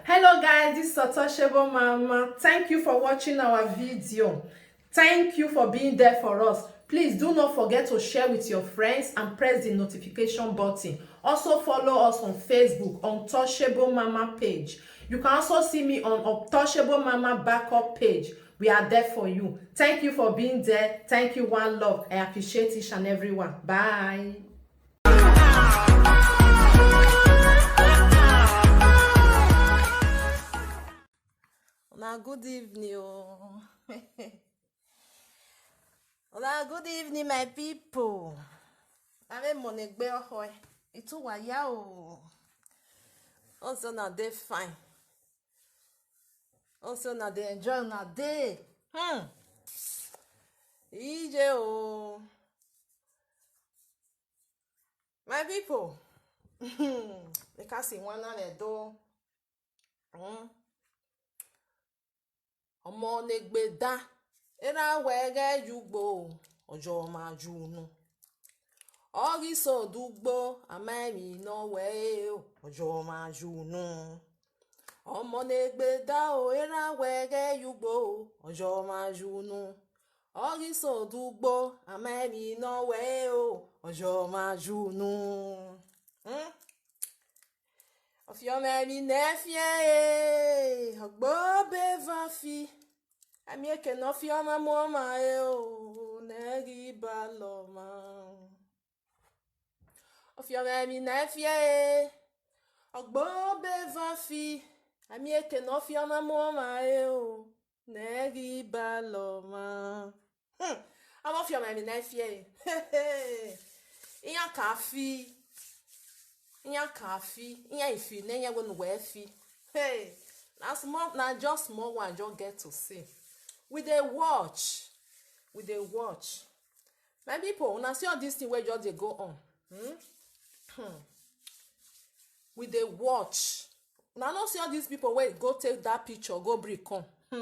Hello guys, this is Otoshebo Mama. Thank you for watching our video. Thank you for being there for us. Please do not forget to share with your friends and press the notification button. Also follow us on Facebook on Touchable Mama page. You can also see me on Touchable Mama backup page. We are there for you. Thank you for being there. Thank you, one love. I appreciate each and everyone. Bye. Una good evening, oh. Una good evening, my people. Ave monegbe ohoe. Itu waya o. Also na day fine. Also na dey enjoy na day. Ije o. My people. They can see one and do. Ọmọ negbe da. Era wege yugbo. Ojo ma junu. Ogi so dugbo. Amemi no we. Ojo ma junu. Ọmọ negbe da o. Era wege yugbo. Ojo ma junu. Ogi so dugbo. Amemi no we. Ojo ma junu. Ofiomemi nefie. Ogbo beva fi. Ami eke no fioma moma negi baloma. Ofiomemi nefie. Ogbo beva fi. Ami eke no fioma moma negi baloma. Amo fiomemi nefie. Inya kafi. Inya ifi nenya wenu wefi. Hey, na just small one just get to see. We dey watch. My people, una see all this thing where just dey go on. We dey watch. Una no see all these people wey go take that picture, go bring come. Na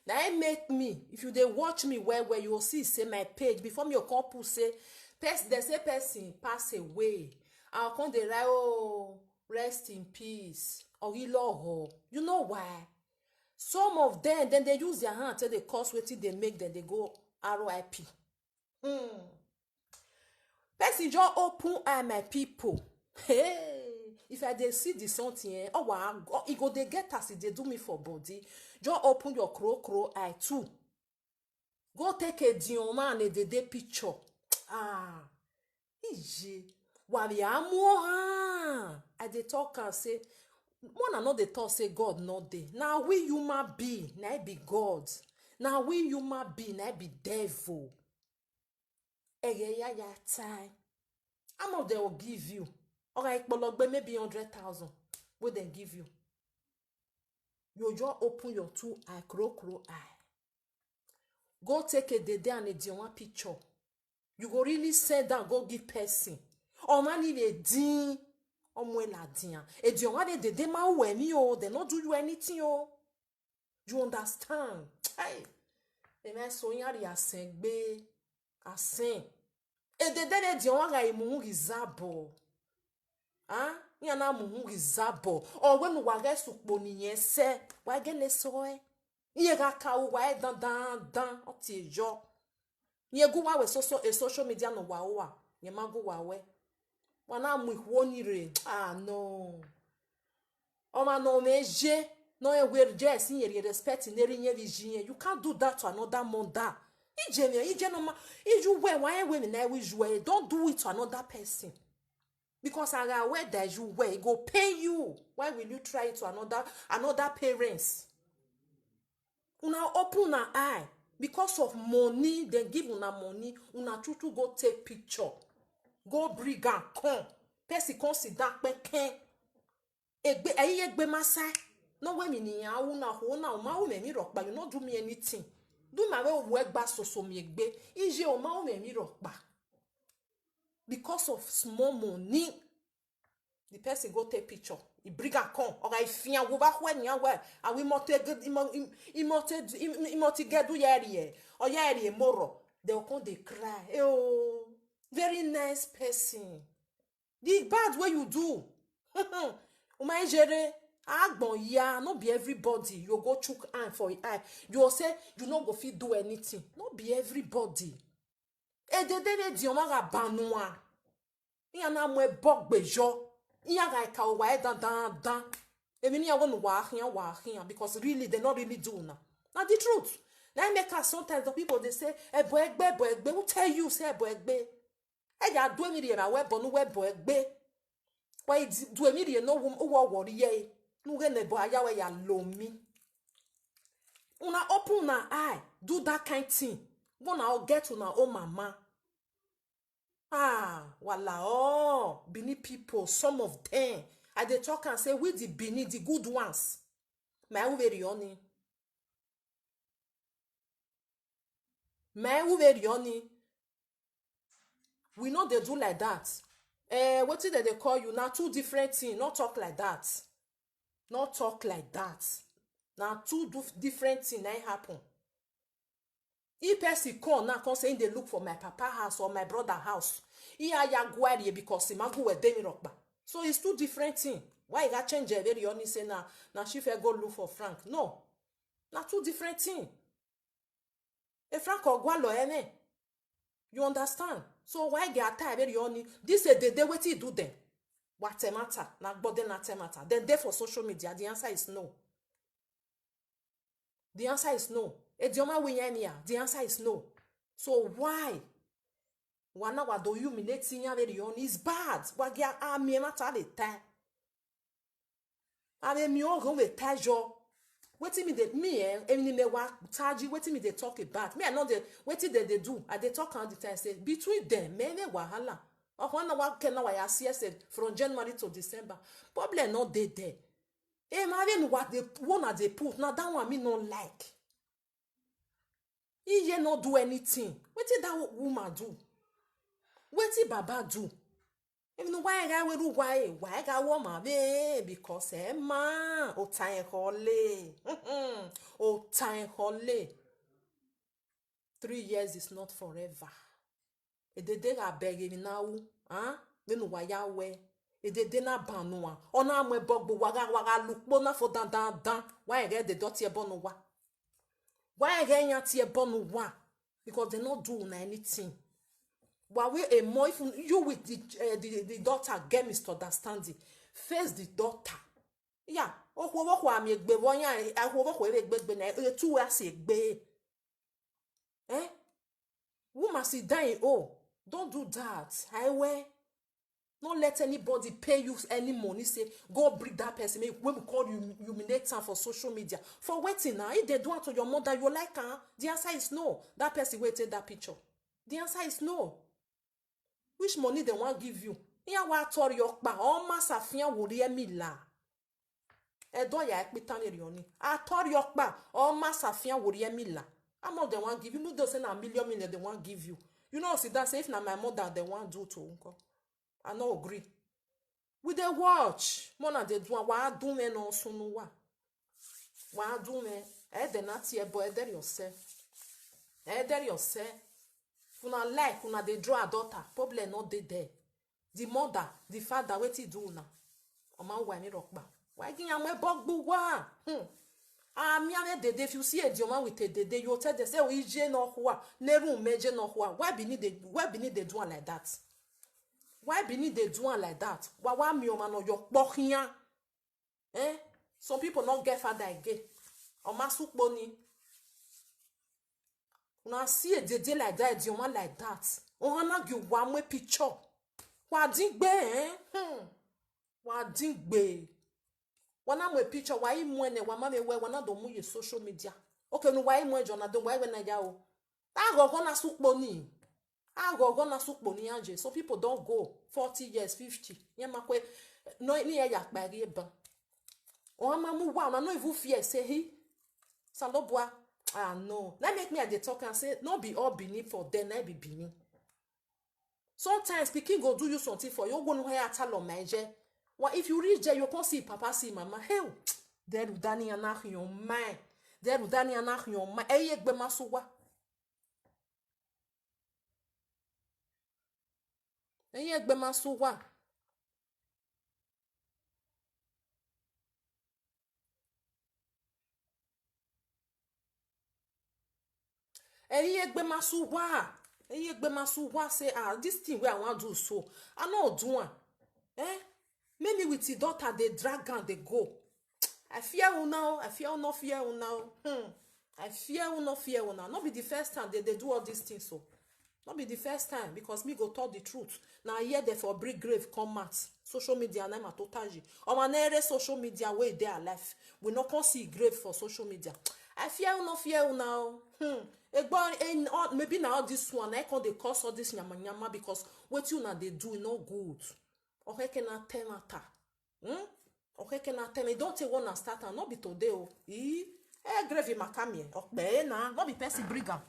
it make me, if you dey watch me well, you will see say my page before me your couple say, they say person pass away. I'll come dey write rest in peace or iloho. You know why? Some of them, then they use their hand till they cause wetin they make, then they go RIP. Person just open eye, my people. Hey, if I dey see the something, wow, e go dey get as e dey do me for body. Just open your crow eye too. Go take a dioma and a day picture. Ije. Wari amu I dey talk and say, one and not dey talk say God not dey. Now we human being, na be God. Now we human being, na be devil. Ya time. How much they will give you? Alright, maybe 100,000. What they give you? You just open your two eye, crow eye. Go take a day and a dioma picture. You go really send down, go give person. Or man if a din, or mwen la din. E dioma de ma weni they not do you anything You understand? Hey, the man so yari asengbe, asen. E de dioma ga imu gizabo. Yana mu gizabo. Or when wage sukbo ni yese, wage le soe. Ye ga ka wa dan oti jo. Ye go wa we social media no wa ye ma go wa we wana mu ihwo re no o ma no meje no e we just ye respect in eri nye vision. You can't do that to another mother. Ije no ma iju we why we na we ju. Don't do it to another person, because I where that you we go pay you. Why will you try it to another parents? Una open una eye. Because of money, they give una money, una tutu go take picture. Go bring and come. Pesi consider peken. Egbe masai. No we ni ya una ho ma o me mi rock, but you not do me anything. Do my way work ba so mi egbe. Ije o ma o me mi rock ba. Because of small money, the person go take picture. I bring and come. Or I fear go back when you are. I will not get do yari. Or yari moro. They will come, they cry. Very nice person. The bad way you do. Uma jere agbon ya, no be everybody you go chook eye for eye. You say you no go fit do anything. No be everybody. E de di oma ga banua. Iya na mwe bok bejo. Iya ga ka wa e dan. Even you want wa here because really they not really do now. Now the truth. Now make us sometimes the people they say boy egbe who tell you say boy egbe. E ya do mi re ra we bonu we boy egbe. Why do mi re no wo worry ye. Nu ge ne bo aya we ya lomi. Una open una eye, do that kind thing. Wanna get una own mama. Wala Bini people, some of them. I dey talk and say, we the Bini, the good ones. My uverioni. We know they do like that. What did they call you? Now two different things. Not talk like that. Not talk like that. Now two different things ain't happen. If person come now come saying they look for my papa house or my brother house. Ya guari because he magu we demi rockba. So it's two different things. Why you got change it very honest say now she fair go look for Frank? No. Now two different things. A Frank or Gualo ene. You understand? So why get tired very honest? This is the day what you do then. What matter? Na body na matter. Then there for social media, the answer is no. The answer is no. The answer is no. So why? Wana wa do humiliate ya very on is bad. Wagia me matter the time. Ame mi o go we tajo. Wetin me dey me any me wa taji wetin me dey talk about. Me I know the wetin they do. I dey talk on the time say between them me wahala. Okwana wa ken na wa ya CS from January to December. Problem not dey there. Marry what they wanna they put. Now that one me no like. He not do anything. What did that woman do? What did Baba do? Even why I will why I woman because man o time hole. O time hole. 3 years is not forever. E de ga begging now, then why we e de na banua. Ona mwe bogbo waga look na for dan. Why I get the dirty bonu wa? Why again you born one? Because they not do anything. Why we a more if you with the daughter get misunderstanding, face the daughter. Yeah. What am egbe wonya ahwo egbe na two as egbe. Woman sit down. Oh, don't do that. Highway. Don't let anybody pay you any money. Say, go bring that person. When we call you, humiliate her for social media. For waiting now. If they do it to your mother, you like her. The answer is no. That person will take that picture. The answer is no. Which money they want give you? Iya wa tori okpa. O ma safian wuri emila. Edo ya ekpitani rioni. A tori okpa. O ma safian wuri emila. How much they want give you? You don't say na million they want give you. You know, see that say if na my mother they want do to uncle. I no agree. We dey watch. Mona dey do wa do me no sunu wa. Wa do me. De na tie boy there yourself. There yourself. Una like una dey draw a daughter. Problem not dey there. The mother, the father wetin do na. O ma wa mi rock ba. Why gin am we bogbu wa? Me ave dede if you see a dioma with a dede you tell them say o ije no hwa. Neru meje no hwa. Why be need they do like that? Why Bini they do one like that? Why me o man your bokia? Some people not get father again. O masuk boni. Una see a dede like that, the one like that. O hana give one way picture. Wa dingbe, Wa dingbe. Wana mwe picture wa imwene wa mame we wana do mu ye social media. Okay, no wa imwe jona do wa we na ya o. Ta go na suk boni. So people don't go 40 years, 50. No ni ya yakbari ba. O mamu wa na no even fear say he. Salobwa. No. That make me at the talk and say no be all Bini for then I be Bini. Sometimes pikin go do you something for you go no here tell on meje. What if you reach there you can see papa see mama. Hell. There udani anach your mind. There udani anach your mind. Eye gbe masuwa. Eye gbe masuwa. Egbe masu wa. Egbe masu wa say, this thing where I want to do so. I no do one. Maybe with the daughter, they drag and they go. I fear you now. I fear you not fear you now. I fear you not fear you now. Not be the first time they do all these things so. Not be the first time because me go tell the truth. Now here they for bring grave come out. Social media na ma totaji. Or manere social media way they are life. We not can see grave for social media. I fear you not fear you now. Maybe now this one I can they cause all this nyama because what you now they do no good. Okay can I tell mata. Okay can I tell me don't you wanna start and not be today oh. Grave makami. Okay na not be person brigand.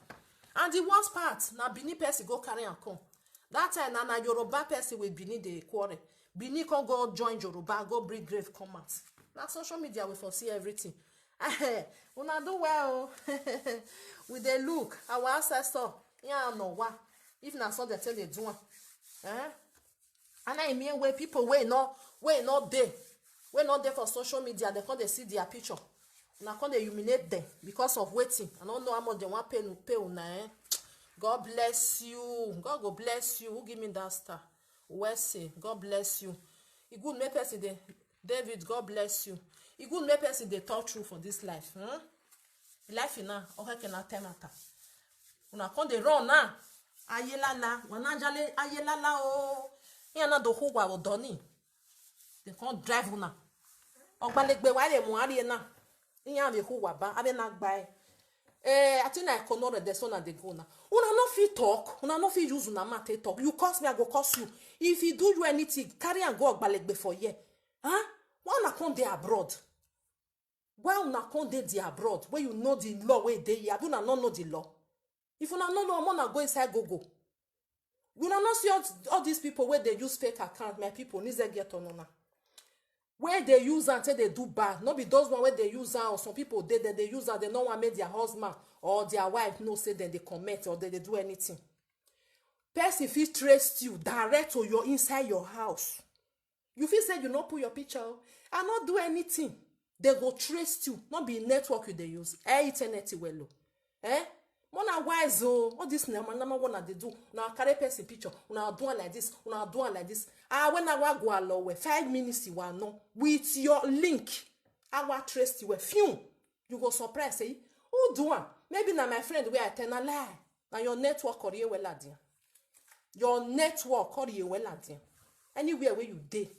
And the worst part, na Bini person go carry and come. That time, na Yoruba person with Bini dey quarrel. Bini can go join Yoruba, go bring grave come out. Na social media we foresee everything. Una do well. With the look, our ancestor, yeah, no what. If na so they tell they do. And I mean where people not there. We not there for social media, they can't see their picture. Una come dey humiliate them because of waiting. I don't know how much they want pay una. God bless you. God go bless you. Who give me that star? Wesley, God bless you. It good make person dey. David, God bless you. It good make person dey talk true for this life. Life na okay cannot tell matter. Una come dey run now. Ayelala, wanajale ayelala oh. Here na do who wa odoni. They can't drive una. Ogbalegbe wa le mu ari na. I think I can know the son of the go now. Una no fit talk, una no fit use una mouth talk. You curse me, I go curse you. If he do you anything, carry and go back before ye. Why una come there abroad? Why una come there abroad? Where you know the law where they here, you not know the law. If una no know, I'm gonna go inside go. You not see all these people where they use fake account. My people need to get on una. Where they use and say they do bad, not be those one where they use her or some people they use her, they don't want to make their husband or their wife know say that they commit or they do anything. Person fit trace you direct to your inside your house. You feel say you not put your picture and not do anything. They go trace you, not be network you they use. Internet well. Mona wise all this number one they do. Now carry person picture. Now do like this. Now do like this. When I go along 5 minutes you will know with your link. I will trace you. Few. You go surprise say, who do one? Maybe now my friend where I tell a lie. Now your network or you well adin. Your network or you well adin. Anywhere where you dey.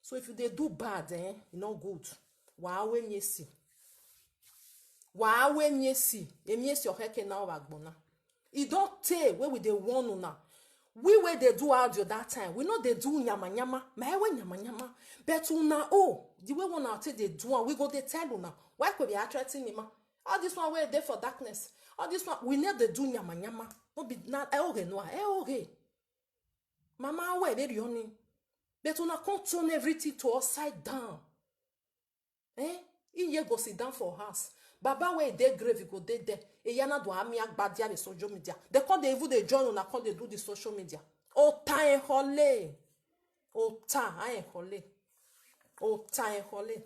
So if you they do bad, you no good. Wow, when you see. Wa we miesi oheke na wagbona. E don't tell where we dey warn una. We where they do audio that time. We know they do nyama nyama. Ma we nyama nyama. But una the way una take they do we go they tell una. Why could be attracting him? All this one where they for darkness. All this one we never do nyama nyama. No be not okay. Mama where they yoni. But una can't turn everything to upside down. Iye go sit down for us. Baba where they grave go they there. E yana do ami agbadia the social media. They can't they even they join on account they do the social media. Oh time hole. Oh time hole. Oh time hole.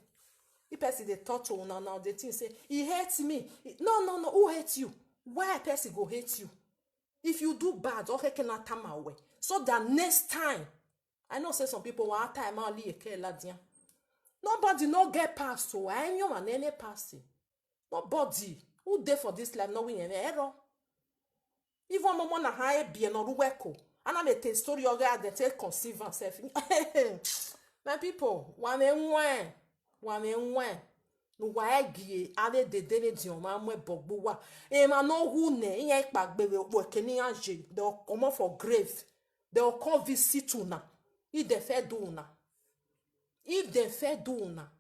If person they talk to una now they think say he hates me. No. Who hates you? Why person go hate you? If you do bad, okay cannot time away. So that next time, I know say some people want time out li eke ladian. Nobody no get past so anyone any past. Nobody who there for this life no win any error. Even mama na high be no ruweko. And I make a story of that they take conceive and self. My people, one no wa gie ale de dele di o ma mo bogbo wa. E ma no hu ne yen ipagbe we keni anje they will come for grave. They will come visit una. If they fair do una. If they fair do una.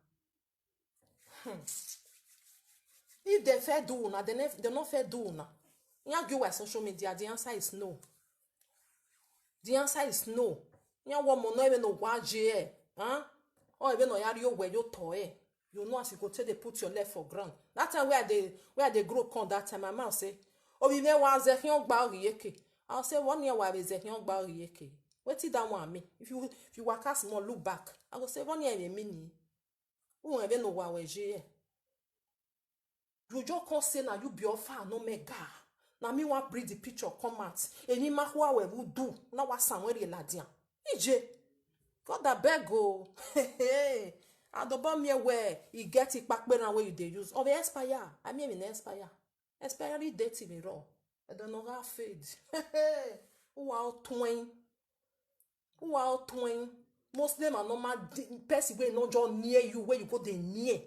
If they fair do una, they not fair do una. You go with social media, the answer is no. The answer is no. You want no even no waje, or even no yari where you toy. You know as you go tell they put your left for ground. That time where they grow con that time, my mom say, oh we may was a young barrieke. I'll say 1 year why is a young barrieke. What did that want me? If you work as more look back, I will say 1 year a mini. Who even know why we. You just can't say now you be your fan no mega. na me wan bring the picture come out eni ma ho awe wu do na wa san we la dia ije God abeg o adobo me where e get ipakpe na wey you dey use of expire I mean expire expiry date in raw I don't know how fade wow twin mostly ma normal person wey no just near you where you go dey near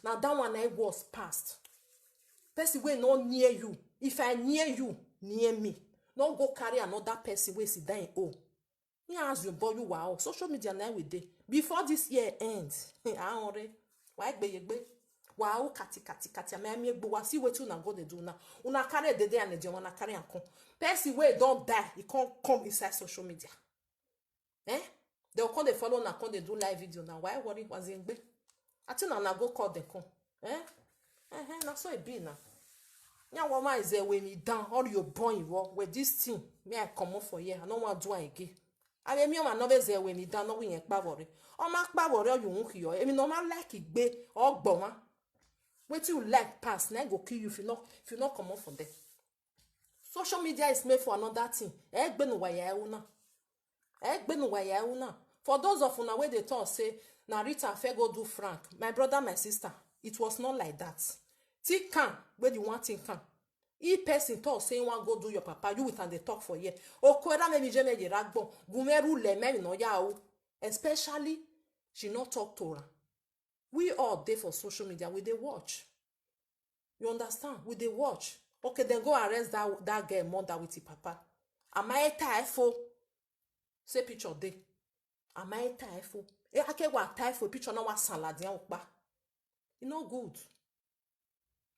na that one I was past person wey no near you if I near you near me no go carry another person wey sit down oh you ask your boy you wow social media na we dey before this year ends ahore why gbeyegbe wow kati amemi egbo wa see wetin una go dey do now una carry dede and dey una carry am come person wey don die e come inside social media they will come dey follow una come dey do live video now why worry was in gbe I think una go call dem come na so e be now nya woman is when me down all your born you with this thing me I comot for here I no wan do am again I mean my no be when me down no we yen pa worry o ma pa worry you won kiyo emi no ma like igbe ogbo ma wetin you like pass na go kill you if you not comot for there social media is made for another thing egbe no waya una for those of una wey dey talk say na Rita fe go do Frank my brother my sister it was not like that think can where you want think can if person talk say wan go do your papa you with and dey talk for here okwera me je me ragbo gumeru le me no ya o especially she not talk to her we all dey for social media we dey watch you understand we dey watch okay then go arrest that girl mother with the papa am I typho say picture dey am I typho e ake wa typho picture na wa saladian okpa e no good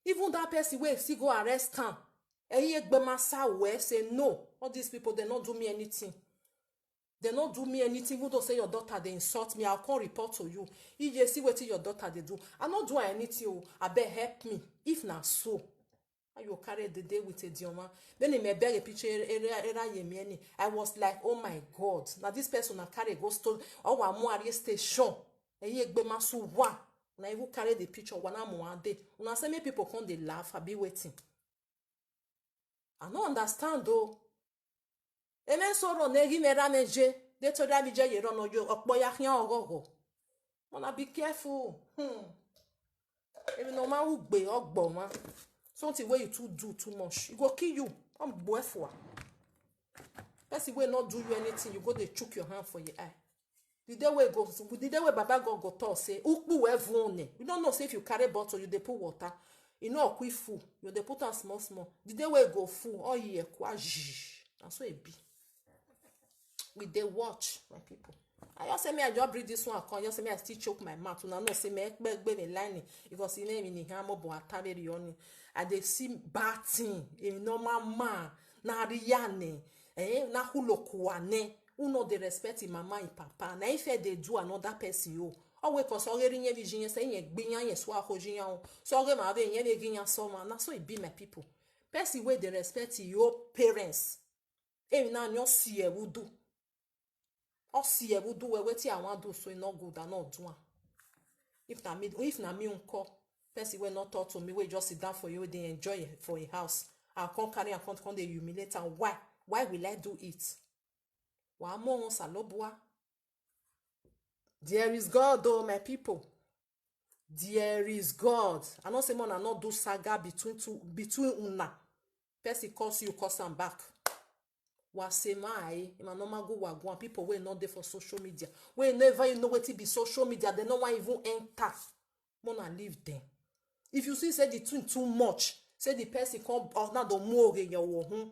even that person wey still go arrest am eyin egbemasa we say no all these people they not do me anything even though say your daughter they insult me I'll come report to you if you see wetin your daughter they do I not do anything abeg help me if na so you carry the day with a dioma then me beg a picture era yemieni I was like oh my God now this person na carry go stone or wa mo ari station eyin egbemasu wa na even carry the picture wana mo ade una say me people come dey laugh I be waiting I no understand though eme soro na egi mera meje de to da bije yero no yo opo ya hian ogogo wanna be careful even no man ugbe ogbo ma something wey you do too much e go kill you I'm boeful person wey not do you anything you go dey chook your hand for your eye the day wey baba God go talk say ukpu we vune you don't know say if you carry bottle you dey put water you know quick full you dey put am small the day wey go full all year kwa na so e be we dey watch my people I just say me I just breathe this one come just say me I still choke my mouth una know say me ekpegbe me line because you know me ni ha mo bo ataberi oni I dey see bad thing a normal man na riyane na hulokuane uno dey respect him mama and papa na if they do another person yo always cause ogeri nye vision say yen gbiyan yen so ahojiyan o so ogeri ma be yen be giyan so ma na so e be my people person wey dey respect your parents na nyo see e wudu o see e wudu we wetin I wan do so e no good and not do am if na me unko person wey not talk to me wey just sit down for you they enjoy for a house I come carry and come dey humiliate and why will I do it wa mo on salobua there is God oh my people there is God I know say man I not do saga between una person curse you curse am back wa say my ma normal go wa go and people wey not there for social media wey never you know wetin be social media they no wan even enter mona leave them if you see say the thing too much say the person come now do more your wo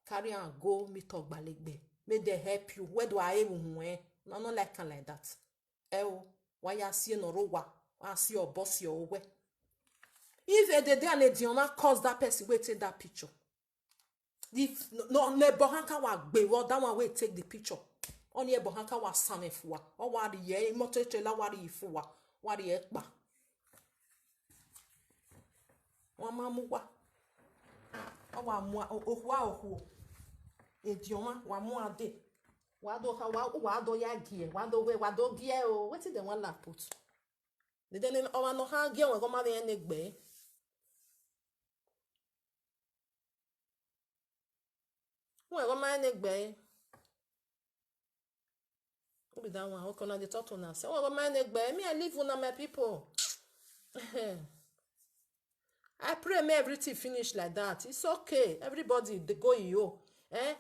carry am go meet ogbalegbe make they help you where do I even no like can like that why you see no rowa I see your boss your way if the day and the diona cause that person wey take that picture if no bohanka wa gbe that one wey take the picture only bohanka wa samefuwa o wari ye motochela wari ifuwa wari ekpa wa mamuwa o wa mu ohwa edioma wa mu ade wa do ya gie wa do gie o wetin dem wan la put the dey o wa no ha gie we go ma be enegbe Who go my negbe? Who be that one? How can I talk to now? Say, who go my negbe? Me, I live with my people. I pray may everything finish like that. It's okay. Everybody they go yo. Eh?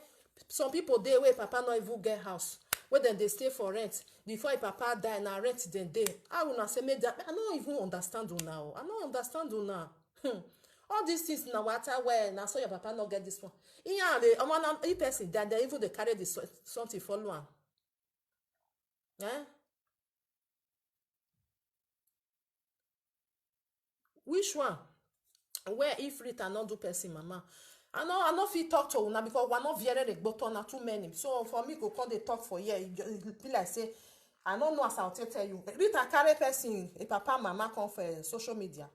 Some people they where papa not even get house. Where then they stay for rent. Before papa die, now rent then they. I will not say me that. I don't even understand you now. I don't understand you now. All these things now water where now so your papa not get this one. Yeah, the one person that they even they carry this something follow on. Eh? Which one? Where if Rita not do person mama, I know fit talk to una because we not very the button na too many. So for me go come they talk for here. It be like say I don't know as I'll tell you. Rita carry person a papa mama come for social media.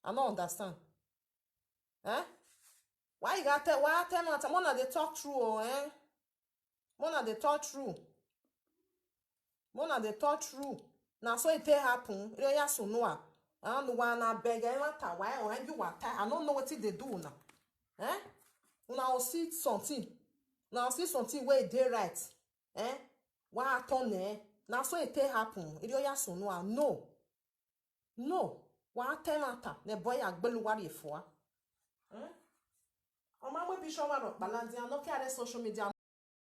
I don't understand. Eh? Why you got tell why tell me that one of they talk true eh? One of they talk true. One of they talk true. Now so it happen. Reya so no. I don't know why I beg why or you what I don't know what they do now. Eh? Now see something. Now see something where they right. Eh? Why I turn eh? Now so it happen. It so no. No. No. Why tell matter? The boy agbelu wari for. Eh? O ma we pisho wa balance no care social media.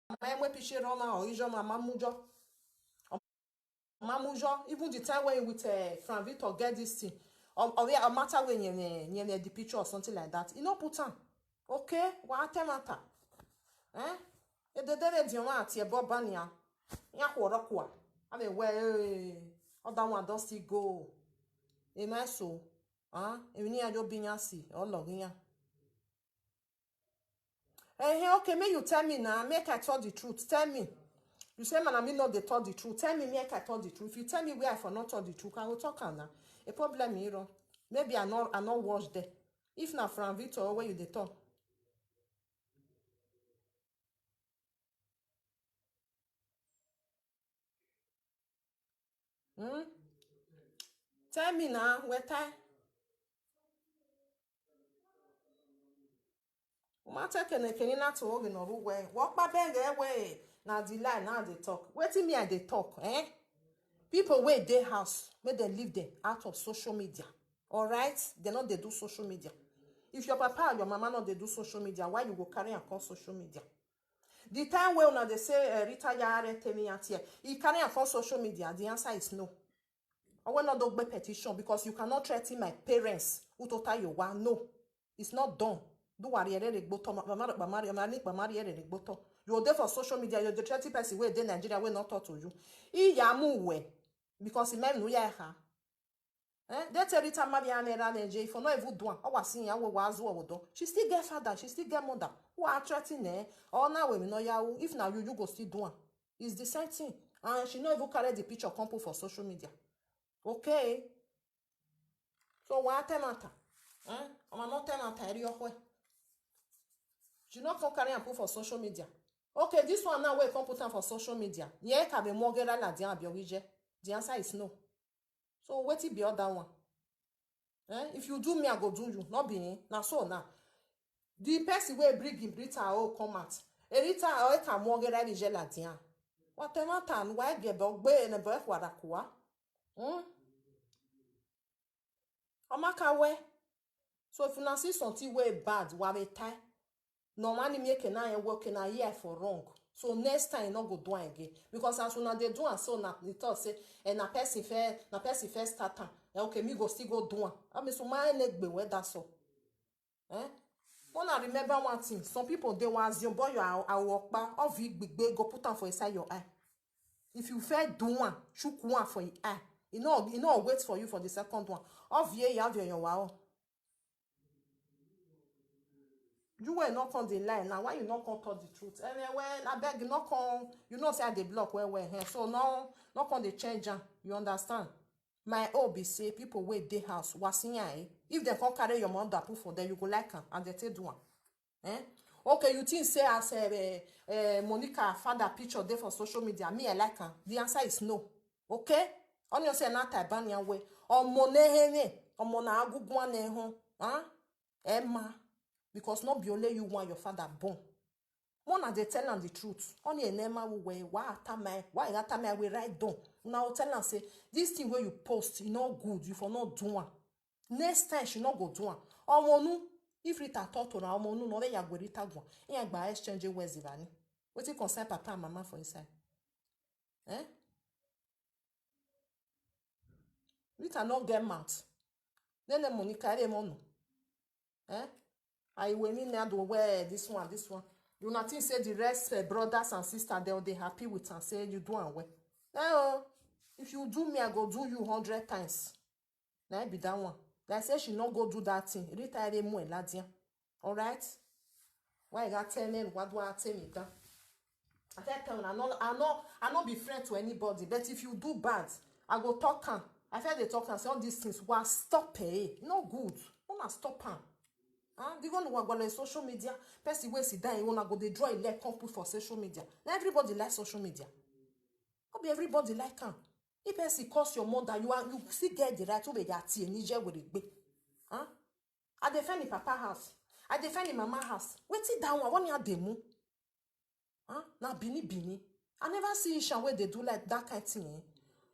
Ma we pishe roma or ijo mama mujo. Mamujo, even the time when with Frank Victor get this thing, or a matter when you the picture or something like that, you know put on. Okay, what matter? Eh? If the day you want your Bob Banya, Yahuakua. I mean, well, other one don't still go. Am so? Ah, you need your binyasi or logging. Hey, okay, may you tell me now, make I tell the truth. Tell me. You say, man, I mean not they told the truth. Tell me, make I told the truth. If you tell me where I for not told the truth, I will talk now. A problem here. Maybe I not watch there. If not from Victor, where you they talk. Tell me now, where time? Matter can not to organ or where. Walk by bang away. Now the line, now they talk. Wait till me and they talk, eh? People wait their house, where they live there out of social media. All right? They not they do social media. If your papa or your mama not they do social media, why you go carry and call social media? The time when they say Rita Yare tell me at here, you carry and call social media, the answer is no. I will not do a petition because you cannot threaten my parents who told you why. No, it's not done. Do worry, you're there for social media, you're the 30 person where they Nigeria will not talk to you. Because it may know ya. They tell Rita Marianne for not even doing. I was seeing ya was do. She still get father, she still get mother. Who are threatening eh? Or now we know ya. If now you go still doing. It's the same thing. And she not even carry the picture compo for social media. Okay. So what matter? I'm not matter. She not come carry and put for social media. Okay, this one now we come put for social media. Yeah, can be more la dia biorije. The answer is no. So what it be other one? If you do me, I go do you. Not be now so now. The person will bring him Rita or come out. Rita or can more la dia. What matter? Why be a dog bay and a birth warakua? Omaka. So if you not see something way bad, what a tie. Normally make an eye working a year for wrong. So next time not go do again. Because as soon as they do and so na the thought say and na person first starter. Okay, me go still go do one. I mean so my neck be where that's all. Wanna remember one thing. Some people they was your boy I walk back of big go put on for inside your eye. If you fair do one, shook one for your eye. You know wait for you for the second one. Of ye you have your wow. You were not on the line now. Why you not come tell the truth? Anyway, I beg you not come. You know say they block where we're here. So now not come the change. You understand? My be say people wait their house. If they come carry your mother put for them, you go like her and they take do one. Okay, you think say as Monica found a picture there for social media. Me I like her. The answer is no. Okay? On you say not a banyan way. Or money or mona agugwane home. Emma. Because not be only you want your father born. Mona they tell am the truth. Only a nema we why atama we write down. Now tell am say this thing where you post, you not good, you for not do one. Next time she not go do one. Omonu if Rita talk to na omonu no we ya go Rita go. E gba exchange words ivani. Wetin concern papa and mama for inside? Eh? Rita not get mouth. Then the money carry mono. Eh? I will mean na do wear this one. You not think say the rest brothers and sisters they happy with and say you do and well. No, if you do me, I go do you 100 times. Now be that one. Like say she not go do that thing. Retire more ladia. All right? Why you got telling what do I tell me that? I tell you, I not be friend to anybody. But if you do bad, I go talk am. I feel they talk and say all these things. Well, stop it. No good. Wanna stop am. The one who go on social media, person wey sit down, you wanna go they draw a leg come put for social media. Now everybody like social media. Not be everybody like am. If person curse your mother, you still get the right to be your tea Niger with it be. I defend the papa house. I defend the mama house. Wait till that one year demo. Now bini. I never see Ishan where they do like that kind of thing.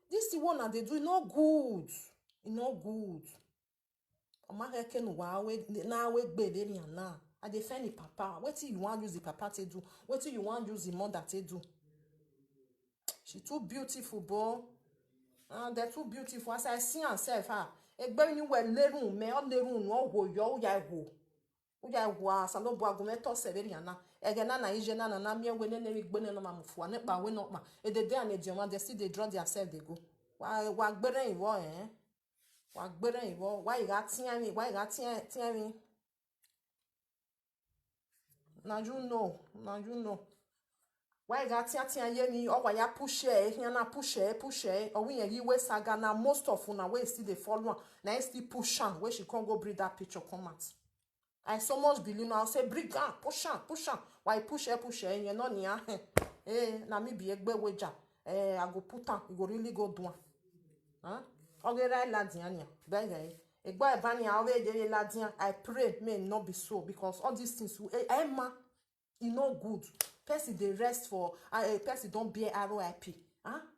This the one that they do no good. It no good. Now we baby now. I defend the papa. What you want use the papa to do? What you want use the mother to do? She too beautiful, boy. They're too beautiful. As I see herself, egbe ni we lerun me o lerun no wo yo o ya wo asa no bo agumeto severi ana ege na ije na mie we ne gbene no mamufu ane pa we no ma e de and e dioma they still they draw themselves they go wa gbere iwo wa gbere iwo why you got tia me now you know why you got tia ye ni o wa ya push here na push o we yi we saga na most of una we still dey follow na still push am where she can't go bring that picture come out. I so much believe now say bring am push am why push you know nia na me be egbe weja I go put am you go really go do am okay right ladian nia beg egba ebani awe dey ladian I pray may not be so because all these things Emma e no good person dey rest for person don bear RIP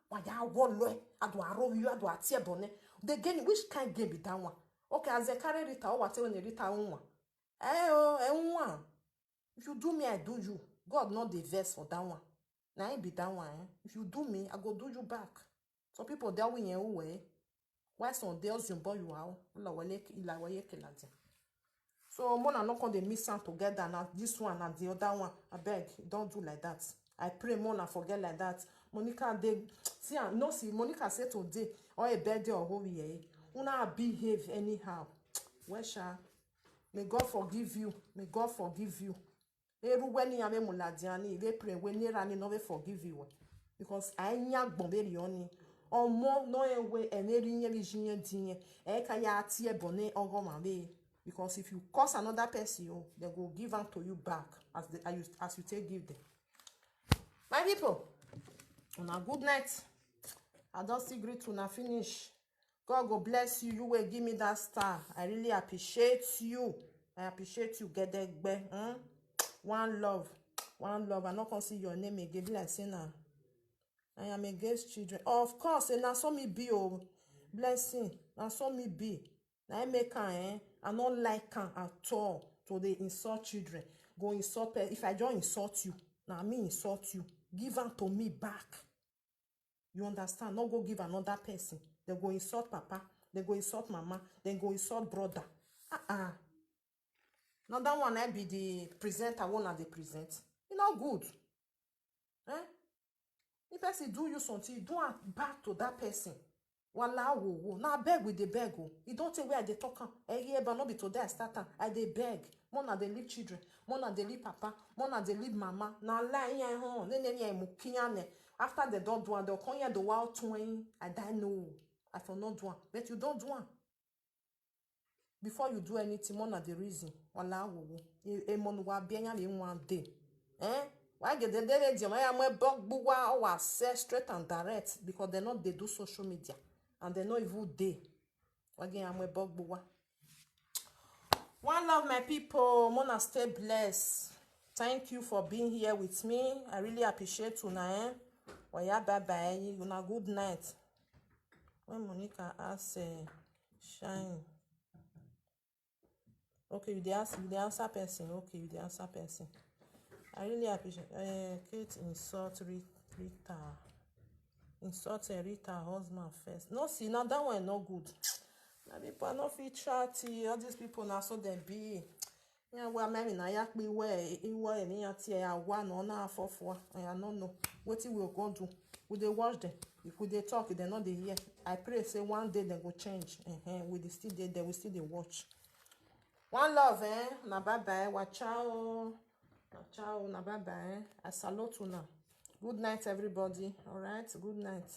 why ya wollo ado aro you ado atie bone the game which kind game be that one okay as a carry Rita or whatever when Rita one if you do me I do you God not the verse for that one now it be that one if you do me I go do you back some people they win your way why some girls you boy you out so mona not con dey mix am together now this one and the other one I beg don't do like that I pray mona forget like that Monica dey see Monica say today or a birthday or who we una behave anyhow well sha may God forgive you eru weni ame muladiani we pray we ni rani no we forgive you because I nya gbonberi oni omo no ewe eneri nye bijinye dinye ka ya tie bone ogoma be because if you curse another person they go give am to you back as you take give them. My people, una good night. I don't see great to na finish. God go bless you. You will give me that star. I really appreciate you. I appreciate you. Get that one love. I'm not gonna see your name again. Be like saying I am against children. Of course, and that's so me be blessing. That's so me be. I make I don't like at all to they insult children. Go insult if I don't insult you. Now me insult you. Give them to me back. You understand? Not go give another person. They go insult papa. They go insult mama. They go insult brother. Now that one I be the presenter. One of the present. You know good. If person do you something, do it back to that person. Wala wo. Now beg with the beg. You don't say where they talk. But not be today I start. I they beg. Mona they leave children. Mona they leave papa. Mona they leave mama. Now lie home. After they don't do one, they'll come here the wild twin. I die no. I for not do one. But you don't do one. Before you do anything, mona the reason. Wala wo. Mon wa bien one day. Why get the day I am a bug buwa or say straight and direct because they do social media and they know even they. Again, I'm a bug buwa. One love, my people. Mona stay blessed. Thank you for being here with me. I really appreciate una. Oya, bye-bye. Una good night. When Monica asks, shine. Okay, you dey answer person. Okay, you dey answer person. I really appreciate. Kate insult Rita. Insult Rita husband first. No, see, now that one no good. Now people no fit chat. All these people now so they be. Yeah, well, maybe na yak be where iwa ni ati ya one or na 4 I don't know what we will go do. We dey watch them. If we dey talk, they not dey hear. I pray say one day they go change. We dey still dey there. We still dey watch. One love, na bye bye. Wa ciao. Ciao, na bye bye. I salute you now. Good night, everybody. All right. Good night.